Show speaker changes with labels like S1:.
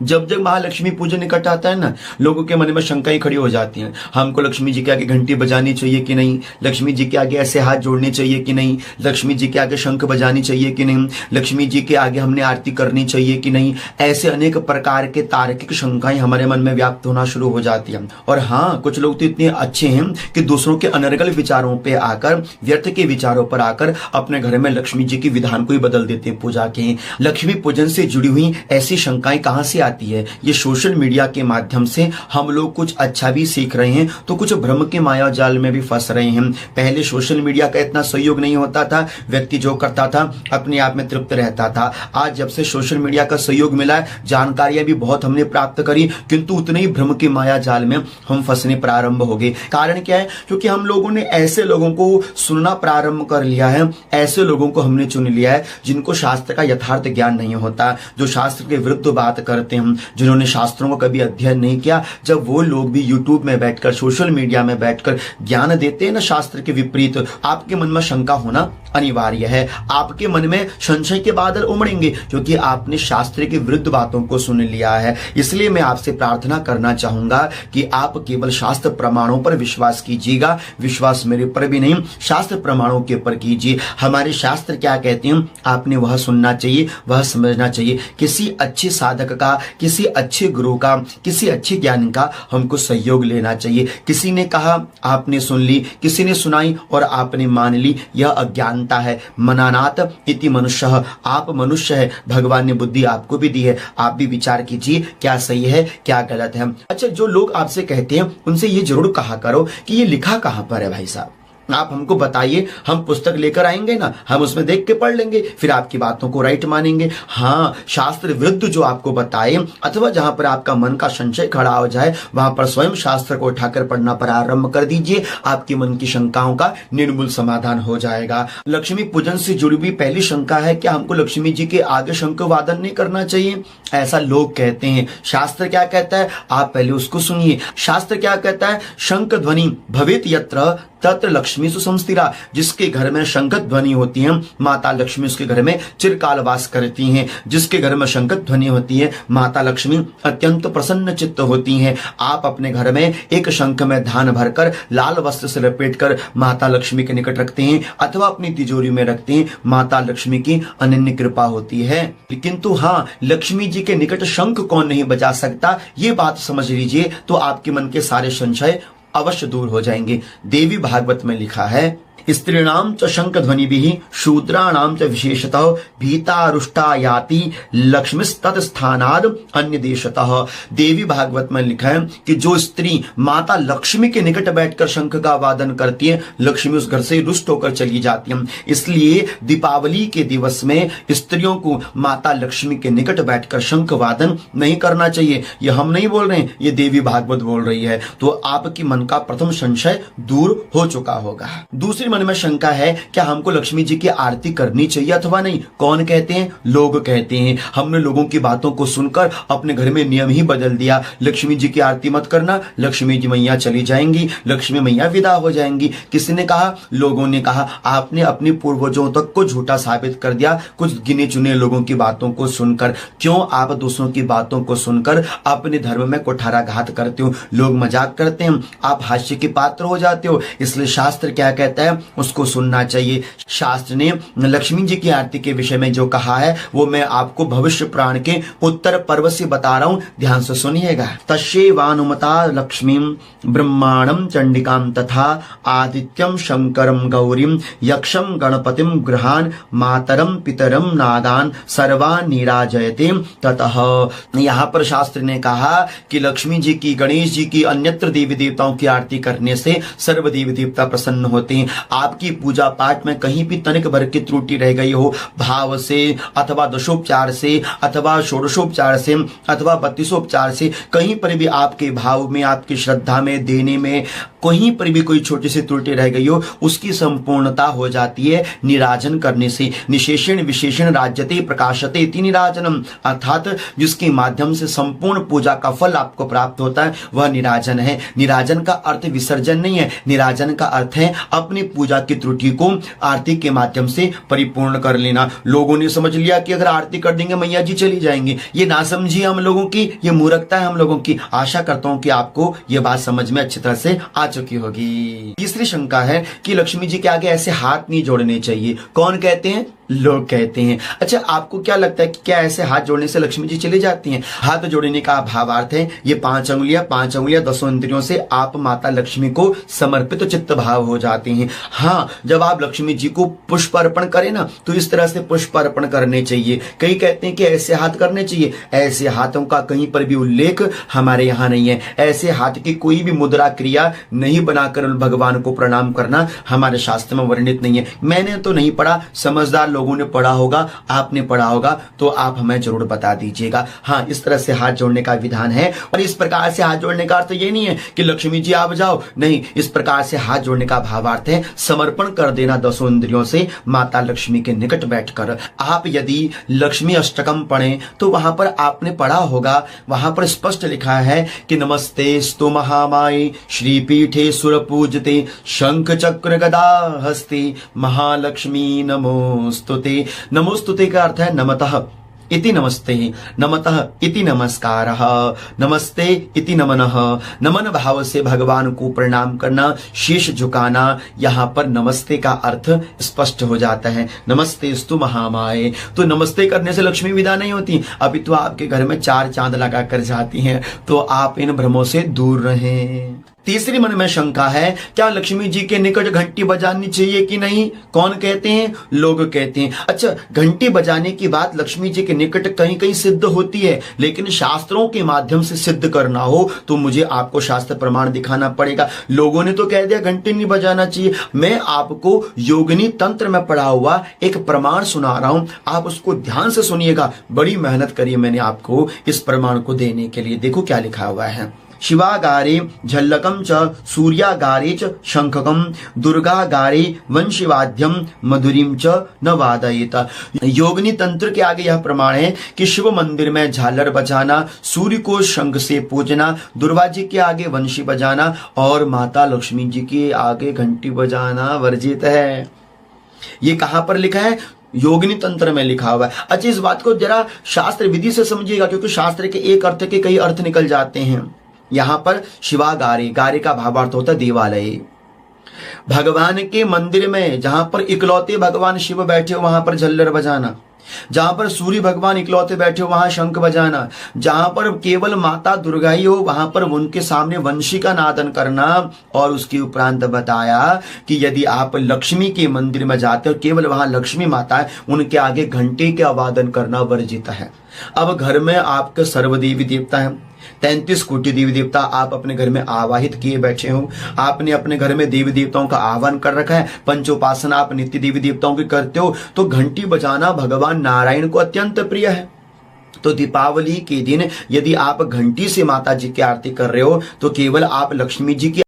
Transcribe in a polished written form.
S1: जब जब महालक्ष्मी पूजन निकट आता है ना, लोगों के मन में शंकाएं खड़ी हो जाती हैं। हमको लक्ष्मी जी के आगे घंटी बजानी चाहिए कि नहीं, लक्ष्मी जी के आगे ऐसे हाथ जोड़ने चाहिए कि नहीं, लक्ष्मी जी के आगे शंख बजानी चाहिए कि नहीं, लक्ष्मी जी के आगे हमने आरती करनी चाहिए कि नहीं। ऐसे अनेक प्रकार के तार्किक शंकाएं हमारे मन में व्याप्त होना शुरू हो जाती हैं। और हाँ, कुछ लोग तो इतने अच्छे हैं कि दूसरों के अनर्गल विचारों पे आकर, व्यर्थ के विचारों पर आकर अपने घर में लक्ष्मी जी की विधान को ही बदल देते हैं पूजा के। लक्ष्मी पूजन से जुड़ी हुई ऐसी शंकाएं कहां से आती है? ये सोशल मीडिया के माध्यम से हम लोग कुछ अच्छा भी सीख रहे हैं तो कुछ भ्रम के माया जाल में भी फंस रहे हैं। पहले सोशल मीडिया का इतना सहयोग नहीं होता था, व्यक्ति जो करता था अपने आप में तृप्त रहता था। आज जब से सोशल मीडिया का सहयोग मिला है, जानकारियां भी बहुत हमने प्राप्त करी, किंतु उतने ही भ्रम के माया जाल में हम फंसने प्रारंभ हो गए। कारण क्या है? क्योंकि हम लोगों ने ऐसे लोगों को सुनना प्रारंभ कर लिया है, ऐसे लोगों को हमने चुन लिया है जिनको शास्त्र का यथार्थ ज्ञान नहीं होता, जो शास्त्र के विरुद्ध बात करते हैं, जिन्होंने शास्त्रों को कभी अध्ययन नहीं किया। जब वो लोग भी यूट्यूब में बैठकर, सोशल मीडिया में बैठकर ज्ञान देते हैं ना शास्त्र के विपरीत, आपके मन में शंका होना अनिवार्य है। आपके मन में संशय के बादल उमड़ेंगे क्योंकि आपने शास्त्र के विरुद्ध बातों को सुन लिया है। इसलिए मैं आपसे प्रार्थना करना चाहूंगा कि आप केवल शास्त्र प्रमाणों पर विश्वास कीजिएगा। विश्वास मेरे पर भी नहीं, शास्त्र प्रमाणों के ऊपर कीजिए। हमारे शास्त्र क्या कहते हैं आपने वह सुनना चाहिए, वह समझना चाहिए। किसी अच्छे साधक का, किसी अच्छे गुरु का, किसी अच्छे ज्ञान का हमको सहयोग लेना चाहिए। किसी ने कहा आपने सुन ली, किसी ने सुनाई और आपने मान ली, यह अज्ञानता है। मनानात इति मनुष्य, आप मनुष्य है, भगवान ने बुद्धि आपको भी दी है। आप भी विचार कीजिए क्या सही है क्या गलत है। अच्छा, जो लोग आपसे कहते हैं उनसे ये जरूर कहा करो कि ये लिखा कहां पर है भाई साहब, आप हमको बताइए, हम पुस्तक लेकर आएंगे ना, हम उसमें देख के पढ़ लेंगे, फिर आपकी बातों को राइट मानेंगे। हाँ, शास्त्र विरुद्ध जो आपको बताए अथवा जहां पर आपका मन का संशय खड़ा हो जाए वहां पर स्वयं शास्त्र को उठाकर पढ़ना प्रारंभ कर दीजिए। आपके मन की शंकाओं का निर्मूल समाधान हो जाएगा। लक्ष्मी पूजन से जुड़ी हुई पहली शंका है कि हमको लक्ष्मी जी के आगे शंख वादन नहीं करना चाहिए, ऐसा लोग कहते हैं। शास्त्र क्या कहता है आप पहले उसको सुनिए। शास्त्र क्या कहता है? शंख ध्वनि भवेत यत्र तत्र लक्ष्मी सुसंस्थिरा। जिसके घर में शंख ध्वनि होती है माता लक्ष्मी उसके घर में चिरकाल वास करती हैं। जिसके घर में शंख ध्वनि होती है माता लक्ष्मी अत्यंत प्रसन्न चित्त होती हैं। आप अपने घर में एक शंख में धान भरकर लाल वस्त्र से लपेटकर माता लक्ष्मी के निकट रखते हैं अथवा अपनी तिजोरी में रखते हैं, माता लक्ष्मी की अनन्य कृपा होती है। किंतु हाँ, लक्ष्मी जी के निकट शंख कौन नहीं बजा सकता, ये बात समझ लीजिए तो आपके मन के सारे संशय अवश्य दूर हो जाएंगे। देवी भागवत में लिखा है, स्त्रीणाम च शंख ध्वनि भी शूद्राणाम च विशेषतः भीतारुष्टा याति लक्ष्मीस्तत्स्थानाद अन्य देशतः। देवी भागवत में लिखा है कि जो स्त्री माता लक्ष्मी के निकट बैठकर शंख का वादन करती है, लक्ष्मी उस घर से रुष्ट होकर चली जाती है। इसलिए दीपावली के दिवस में स्त्रियों को माता लक्ष्मी के निकट बैठकर शंख वादन नहीं करना चाहिए। ये हम नहीं बोल रहे हैं, ये देवी भागवत बोल रही है। तो आपकी मन का प्रथम संशय दूर हो चुका होगा। दूसरी मन में शंका है क्या हमको लक्ष्मी जी की आरती करनी चाहिए अथवा नहीं? कौन कहते हैं? लोग कहते हैं। हमने लोगों की बातों को सुनकर अपने घर में नियम ही बदल दिया। लक्ष्मी जी की आरती मत करना, लक्ष्मी जी मैया चली जाएंगी, लक्ष्मी मैया विदा हो जाएंगी। किसी ने कहा? लोगों ने कहा। आपने अपने पूर्वजों तक को झूठा साबित कर दिया कुछ गिने चुने लोगों की बातों को सुनकर। क्यों आप दूसरों की बातों को सुनकर अपने धर्म में कुठाराघात करते हो? लोग मजाक करते हैं, आप हास्य के पात्र हो जाते हो। इसलिए शास्त्र क्या कहता है उसको सुनना चाहिए। शास्त्र ने लक्ष्मी जी की आरती के विषय में जो कहा है वो मैं आपको भविष्य पुराण के उत्तर पर्व से बता रहा हूं, ध्यान से सुनिएगा। तस्यैवानुमता लक्ष्मीं ब्रह्माणं चंडिकां तथा आदित्यं शंकरं गौरीं यक्षं गणपतिं गृहान मातरं पितरं नागान सर्वान् निराजयते ततः। यहाँ पर शास्त्र ने कहा कि लक्ष्मी जी की, गणेश जी की, अन्यत्र देवी देवताओं की आरती करने से सर्व देवी देवता प्रसन्न होते हैं। आपकी पूजा पाठ में कहीं भी तनिक भर की त्रुटि रह गई हो, भाव से अथवा दशोपचार से अथवा षोडशोपचार से अथवा 32उपचार से, कहीं पर भी आपके भाव में, आपकी श्रद्धा में, देने में कहीं पर भी कोई छोटी सी त्रुटि रह गई हो, उसकी संपूर्णता हो जाती है निराजन करने से। निशेषण विशेषण राज्यते प्रकाशते इति निराजनम, अर्थात जिसके माध्यम से संपूर्ण पूजा का फल आपको प्राप्त होता है वह निराजन है। निराजन का अर्थ विसर्जन नहीं है, निराजन का अर्थ है अपनी पूजा की त्रुटि को आरती के माध्यम से परिपूर्ण कर लेना। लोगों ने समझ लिया कि अगर आरती कर देंगे मैया जी चली जाएंगे। ये ना समझिए हम लोगों की, ये मूर्खता है हम लोगों की। आशा करता हूं कि आपको ये बात समझ में अच्छी तरह से आ चुकी होगी। तीसरी शंका है कि लक्ष्मी जी के आगे ऐसे हाथ नहीं जोड़ने चाहिए। कौन कहते हैं? लोग कहते हैं। अच्छा, आपको क्या लगता है कि क्या ऐसे हाथ जोड़ने से लक्ष्मी जी चली जाती हैं? हाथ जोड़ने का भावार्थ है ये 5 अंगुलियां 10 इंद्रियों से आप माता लक्ष्मी को समर्पित चित्त भाव हो जाते हैं। हाँ, जब आप लक्ष्मी जी को पुष्प अर्पण करें ना, तो इस तरह से पुष्प अर्पण करने चाहिए। कई कहते हैं कि ऐसे हाथ करने चाहिए। ऐसे हाथों का कहीं पर भी उल्लेख हमारे यहाँ नहीं है। ऐसे हाथ की कोई भी मुद्रा क्रिया नहीं बनाकर भगवान को प्रणाम करना हमारे शास्त्र में वर्णित नहीं है। मैंने तो नहीं पढ़ा, समझदार लोगों ने पढ़ा होगा, आपने पढ़ा होगा तो आप हमें जरूर बता दीजिएगा। हाँ, इस तरह से हाथ जोड़ने का विधान है। और इस प्रकार से हाथ जोड़ने का अर्थ ये नहीं है कि लक्ष्मी जी आप जाओ, नहीं। इस प्रकार से हाथ जोड़ने का भावार्थ है समर्पण कर देना 10 इंद्रियों से माता लक्ष्मी के निकट बैठकर। आप यदि लक्ष्मी अष्टकम पढ़ें तो वहां पर आपने पढ़ा होगा, वहां पर स्पष्ट लिखा है कि नमस्ते स्तु महामाये श्रीपीठे सुरपूजते शंख चक्र गदा हस्ते महालक्ष्मी नमोस्तुते। नमोस्तुते का अर्थ है नमतः इति नमस्ते, नमतः इति नमस्कारः, नमस्ते इति नमनः। नमन भाव से भगवान को प्रणाम करना, शीश झुकाना। यहाँ पर नमस्ते का अर्थ स्पष्ट हो जाता है। नमस्ते स्तु महामाये। तो नमस्ते करने से लक्ष्मी विदा नहीं होती, अभी तो आपके घर में 4 चांद लगा कर जाती हैं। तो आप इन भ्रमों से दूर रहें। तीसरी मन में शंका है, क्या लक्ष्मी जी के निकट घंटी बजानी चाहिए कि नहीं? कौन कहते हैं? लोग कहते हैं। अच्छा, घंटी बजाने की बात लक्ष्मी जी के निकट कहीं कहीं सिद्ध होती है, लेकिन शास्त्रों के माध्यम से सिद्ध करना हो तो मुझे आपको शास्त्र प्रमाण दिखाना पड़ेगा। लोगों ने तो कह दिया घंटी नहीं बजाना चाहिए। मैं आपको योगिनी तंत्र में पढ़ा हुआ एक प्रमाण सुना रहा हूं, आप उसको ध्यान से सुनिएगा। बड़ी मेहनत करी मैंने आपको इस प्रमाण को देने के लिए। देखो क्या लिखा हुआ है। शिवागारे झल्लकम च सूर्यागारे च शंखकम दुर्गागारे वंशीवाद्यम मधुरीम च न वादयेत। योगिनी तंत्र के आगे यह प्रमाण है कि शिव मंदिर में झालर बजाना, सूर्य को शंख से पूजना, दुर्गा जी के आगे वंशी बजाना और माता लक्ष्मी जी के आगे घंटी बजाना वर्जित है। ये कहां पर लिखा है? योगिनी तंत्र में लिखा हुआ है। अच्छा, इस बात को जरा शास्त्र विधि से समझिएगा, क्योंकि शास्त्र के एक अर्थ के कई अर्थ निकल जाते हैं। यहां पर शिवागारे, गारे का भावार्थ होता है देवालय। भगवान के मंदिर में जहां पर इकलौते भगवान शिव बैठे हो वहां पर झल्लर बजाना, जहां पर सूर्य भगवान इकलौते बैठे हो वहां शंख बजाना, जहां पर केवल माता दुर्गा ही हो वहां पर उनके सामने वंशी का नादन करना। और उसके उपरांत बताया कि यदि आप लक्ष्मी के मंदिर में जाते हो, केवल वहां लक्ष्मी माता है, उनके आगे घंटे के आवादन करना वर्जित है। अब घर में आपके सर्वदेवी देवता है, 33 कोटि देवी देवता आप अपने घर में आवाहित किए बैठे हो। आपने अपने घर में देवी देवताओं का आह्वान कर रखा है, पंचोपासना आप नित्य देवी देवताओं की करते हो, तो घंटी बजाना भगवान नारायण को अत्यंत प्रिय है। तो दीपावली के दिन यदि आप घंटी से माता जी की आरती कर रहे हो तो केवल आप लक्ष्मी जी की